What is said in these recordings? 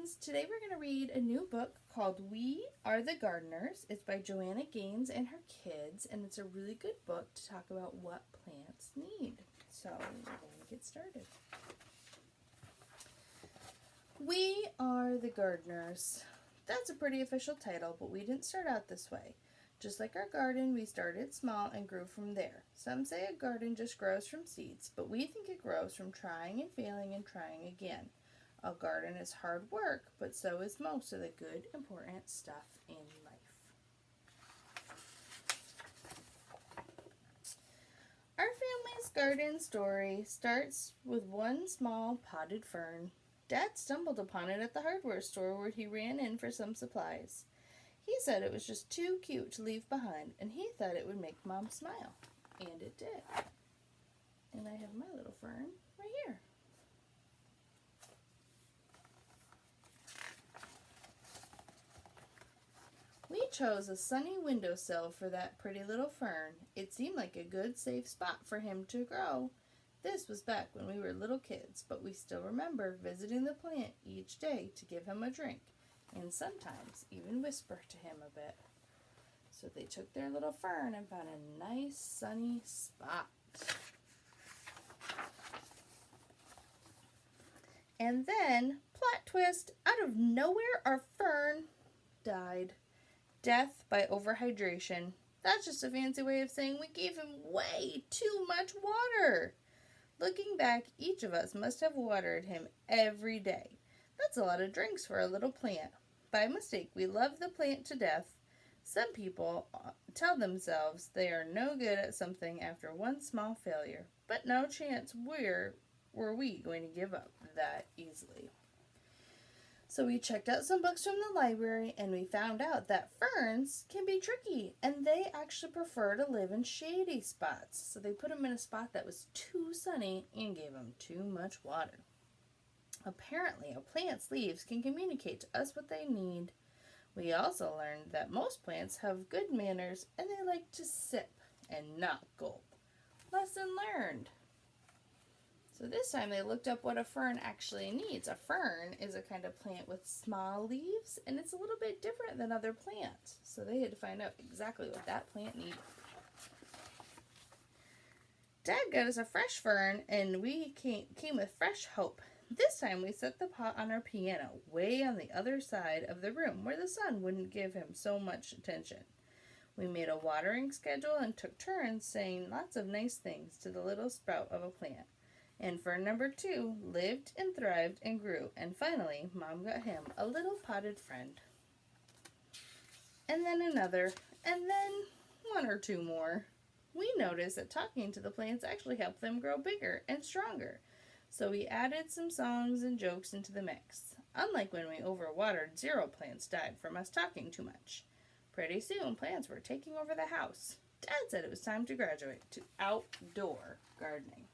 friends. Today we're going to read a new book called We Are the Gardeners. It's by Joanna Gaines and her kids, and it's a really good book to talk about what plants need. So we're going to get started. We Are the Gardeners. That's a pretty official title, but we didn't start out this way. Just like our garden, we started small and grew from there. Some say a garden just grows from seeds, but we think it grows from trying and failing and trying again. A garden is hard work, but so is most of the good, important stuff in life. Our family's garden story starts with one small potted fern. Dad stumbled upon it at the hardware store where he ran in for some supplies. He said it was just too cute to leave behind, and he thought it would make Mom smile. And it did. And I have my little fern right here. We chose a sunny windowsill for that pretty little fern. It seemed like a good, safe spot for him to grow. This was back when we were little kids, but we still remember visiting the plant each day to give him a drink, and sometimes even whisper to him a bit. So they took their little fern and found a nice sunny spot. And then, plot twist, out of nowhere our fern died. Death by overhydration. That's just a fancy way of saying we gave him way too much water. Looking back, each of us must have watered him every day. That's a lot of drinks for a little plant. By mistake, we love the plant to death. Some people tell themselves they are no good at something after one small failure, but no chance were we going to give up that easily. So we checked out some books from the library, and we found out that ferns can be tricky, and they actually prefer to live in shady spots. So they put them in a spot that was too sunny and gave them too much water. Apparently, a plant's leaves can communicate to us what they need. We also learned that most plants have good manners, and they like to sip and not gulp. Lesson learned. So this time they looked up what a fern actually needs. A fern is a kind of plant with small leaves, and it's a little bit different than other plants. So they had to find out exactly what that plant needed. Dad got us a fresh fern, and we came with fresh hope. This time we set the pot on our piano, way on the other side of the room, where the sun wouldn't give him so much attention. We made a watering schedule and took turns saying lots of nice things to the little sprout of a plant. And fern number 2 lived and thrived and grew, and finally Mom got him a little potted friend. And then another, and then one or two more. We noticed that talking to the plants actually helped them grow bigger and stronger. So we added some songs and jokes into the mix. Unlike when we overwatered, 0 plants died from us talking too much. Pretty soon, plants were taking over the house. Dad said it was time to graduate to outdoor gardening.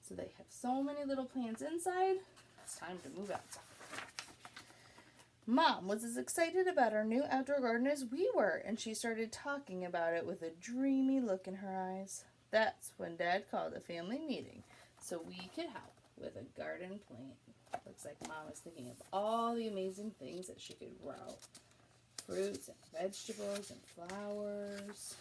So they have so many little plants inside, it's time to move outside. Mom was as excited about our new outdoor garden as we were, and she started talking about it with a dreamy look in her eyes. That's when Dad called a family meeting so we could help with a garden plant. Looks like Mom was thinking of all the amazing things that she could grow. Fruits and vegetables and flowers.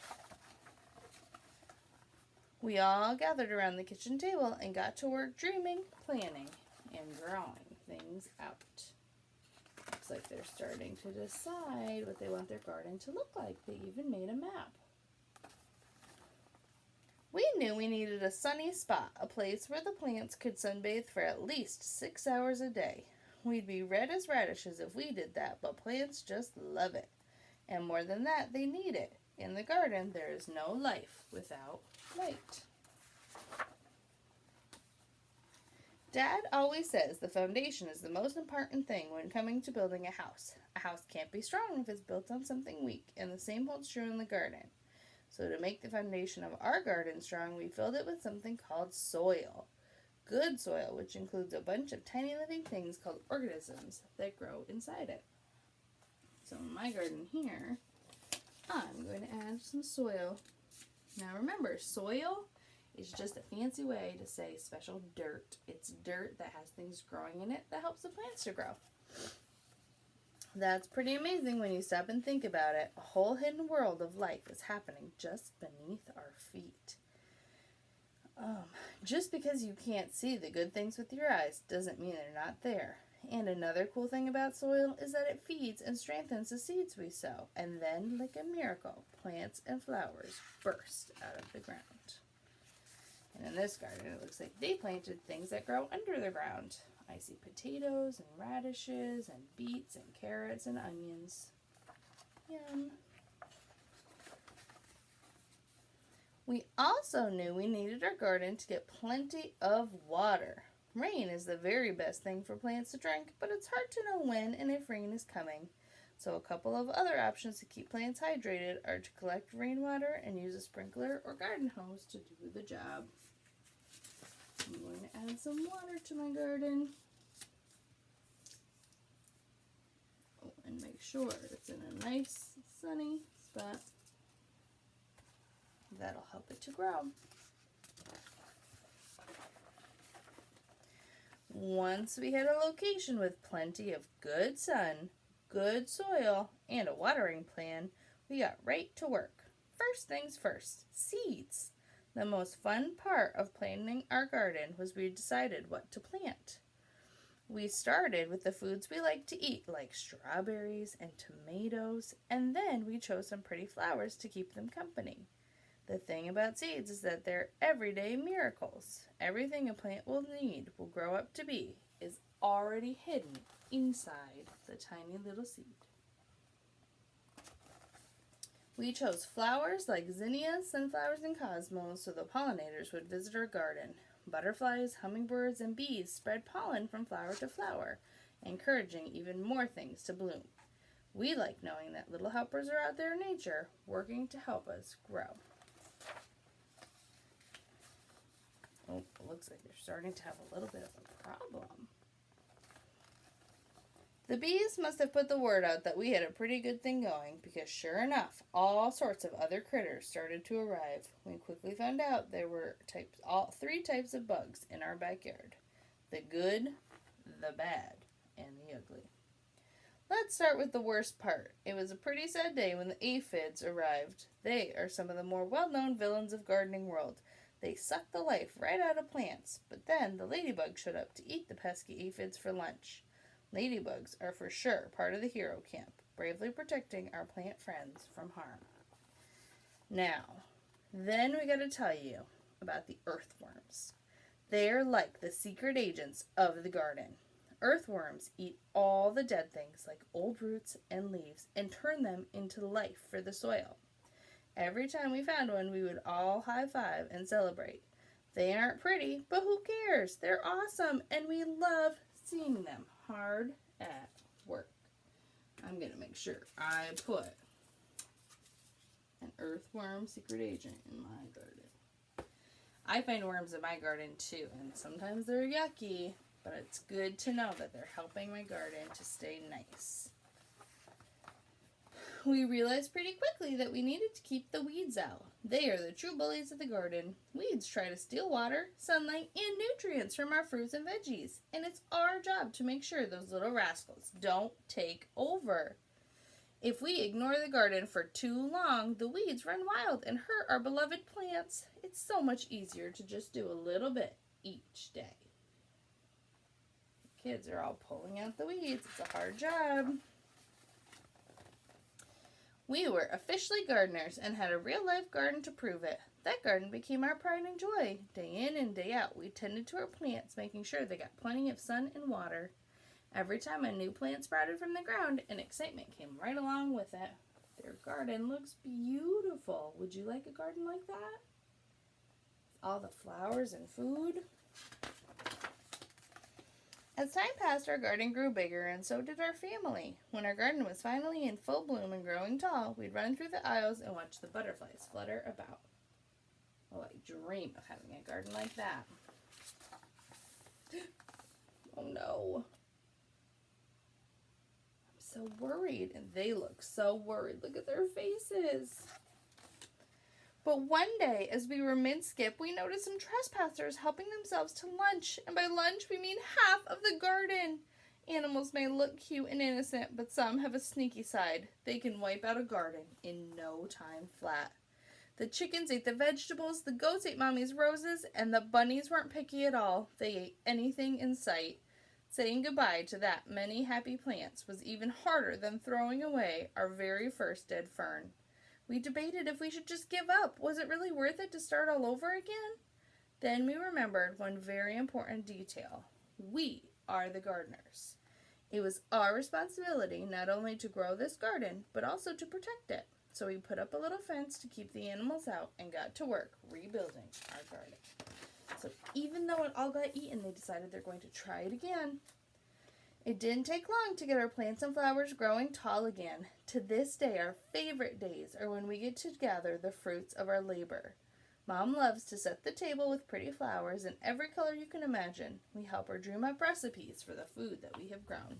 We all gathered around the kitchen table and got to work dreaming, planning, and drawing things out. Looks like they're starting to decide what they want their garden to look like. They even made a map. We knew we needed a sunny spot, a place where the plants could sunbathe for at least 6 hours a day. We'd be red as radishes if we did that, but plants just love it. And more than that, they need it. In the garden, there is no life without light. Dad always says the foundation is the most important thing when coming to building a house. A house can't be strong if it's built on something weak, and the same holds true in the garden. So to make the foundation of our garden strong, we filled it with something called soil. Good soil, which includes a bunch of tiny living things called organisms that grow inside it. So in my garden here, I'm going to add some soil. Now remember, soil It's just a fancy way to say special dirt. It's dirt that has things growing in it that helps the plants to grow. That's pretty amazing when you stop and think about it. A whole hidden world of life is happening just beneath our feet. Just because you can't see the good things with your eyes doesn't mean they're not there. And another cool thing about soil is that it feeds and strengthens the seeds we sow. And then, like a miracle, plants and flowers burst out of the ground. And in this garden, it looks like they planted things that grow under the ground. I see potatoes and radishes and beets and carrots and onions. Yum. We also knew we needed our garden to get plenty of water. Rain is the very best thing for plants to drink, but it's hard to know when and if rain is coming. So a couple of other options to keep plants hydrated are to collect rainwater and use a sprinkler or garden hose to do the job. I'm going to add some water to my garden. Oh, and make sure it's in a nice sunny spot. That'll help it to grow. Once we had a location with plenty of good sun, good soil, and a watering plan, we got right to work. First things first, seeds. The most fun part of planting our garden was we decided what to plant. We started with the foods we like to eat, like strawberries and tomatoes, and then we chose some pretty flowers to keep them company. The thing about seeds is that they're everyday miracles. Everything a plant will need, will grow up to be, is already hidden inside the tiny little seed. We chose flowers like zinnias, sunflowers, and cosmos so the pollinators would visit our garden. Butterflies, hummingbirds, and bees spread pollen from flower to flower, encouraging even more things to bloom. We like knowing that little helpers are out there in nature, working to help us grow. Oh, it looks like they're starting to have a little bit of a problem. The bees must have put the word out that we had a pretty good thing going, because sure enough, all sorts of other critters started to arrive. We quickly found out there were all three types of bugs in our backyard. The good, the bad, and the ugly. Let's start with the worst part. It was a pretty sad day when the aphids arrived. They are some of the more well-known villains of gardening world. They suck the life right out of plants, but then the ladybugs showed up to eat the pesky aphids for lunch. Ladybugs are for sure part of the hero camp, bravely protecting our plant friends from harm. Now, then we gotta tell you about the earthworms. They're like the secret agents of the garden. Earthworms eat all the dead things like old roots and leaves and turn them into life for the soil. Every time we found one, we would all high-five and celebrate. They aren't pretty, but who cares? They're awesome, and we love seeing them hard at work. I'm going to make sure I put an earthworm secret agent in my garden. I find worms in my garden too, and sometimes they're yucky, but it's good to know that they're helping my garden to stay nice. We realized pretty quickly that we needed to keep the weeds out. They are the true bullies of the garden. Weeds try to steal water, sunlight, and nutrients from our fruits and veggies, and it's our job to make sure those little rascals don't take over. If we ignore the garden for too long, the weeds run wild and hurt our beloved plants. It's so much easier to just do a little bit each day. The kids are all pulling out the weeds. It's a hard job. We were officially gardeners and had a real-life garden to prove it. That garden became our pride and joy. Day in and day out, we tended to our plants, making sure they got plenty of sun and water. Every time a new plant sprouted from the ground, an excitement came right along with it. Their garden looks beautiful. Would you like a garden like that? All the flowers and food. As time passed, our garden grew bigger, and so did our family. When our garden was finally in full bloom and growing tall, we'd run through the aisles and watch the butterflies flutter about. Oh, I dream of having a garden like that. Oh no. I'm so worried, and they look so worried. Look at their faces. But one day, as we were mid-skip, we noticed some trespassers helping themselves to lunch. And by lunch, we mean half of the garden. Animals may look cute and innocent, but some have a sneaky side. They can wipe out a garden in no time flat. The chickens ate the vegetables, the goats ate Mommy's roses, and the bunnies weren't picky at all. They ate anything in sight. Saying goodbye to that many happy plants was even harder than throwing away our very first dead fern. We debated if we should just give up. Was it really worth it to start all over again? Then we remembered one very important detail. We are the gardeners. It was our responsibility not only to grow this garden, but also to protect it. So we put up a little fence to keep the animals out and got to work rebuilding our garden. So even though it all got eaten, they decided they're going to try it again. It didn't take long to get our plants and flowers growing tall again. To this day, our favorite days are when we get to gather the fruits of our labor. Mom loves to set the table with pretty flowers in every color you can imagine. We help her dream up recipes for the food that we have grown.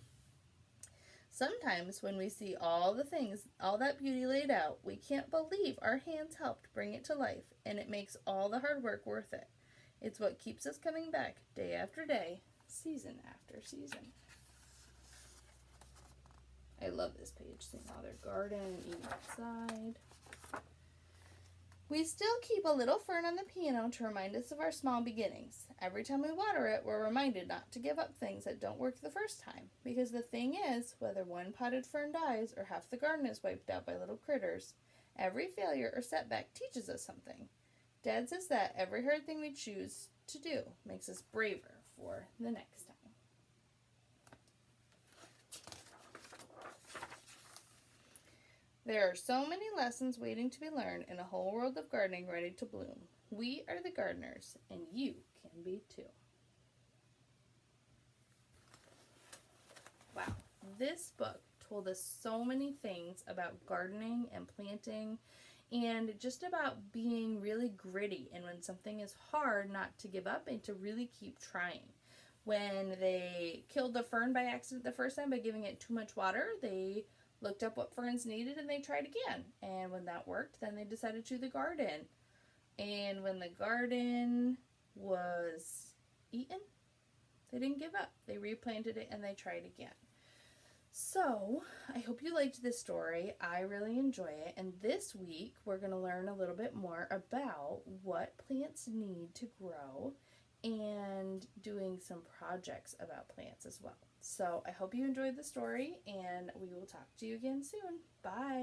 Sometimes when we see all the things, all that beauty laid out, we can't believe our hands helped bring it to life, and it makes all the hard work worth it. It's what keeps us coming back day after day, season after season. I love this page, seeing all their garden and eating outside. We still keep a little fern on the piano to remind us of our small beginnings. Every time we water it, we're reminded not to give up things that don't work the first time. Because the thing is, whether one potted fern dies or half the garden is wiped out by little critters, every failure or setback teaches us something. Dad says that every hard thing we choose to do makes us braver for the next time. There are so many lessons waiting to be learned in a whole world of gardening ready to bloom. We are the gardeners, and you can be too. Wow, this book told us so many things about gardening and planting, and just about being really gritty, and when something is hard, not to give up and to really keep trying. When they killed the fern by accident the first time by giving it too much water, they looked up what ferns needed and they tried again. And when that worked, then they decided to do the garden. And when the garden was eaten, they didn't give up. They replanted it and they tried again. So, I hope you liked this story. I really enjoy it. And this week, we're going to learn a little bit more about what plants need to grow and doing some projects about plants as well. So I hope you enjoyed the story, and we will talk to you again soon. Bye!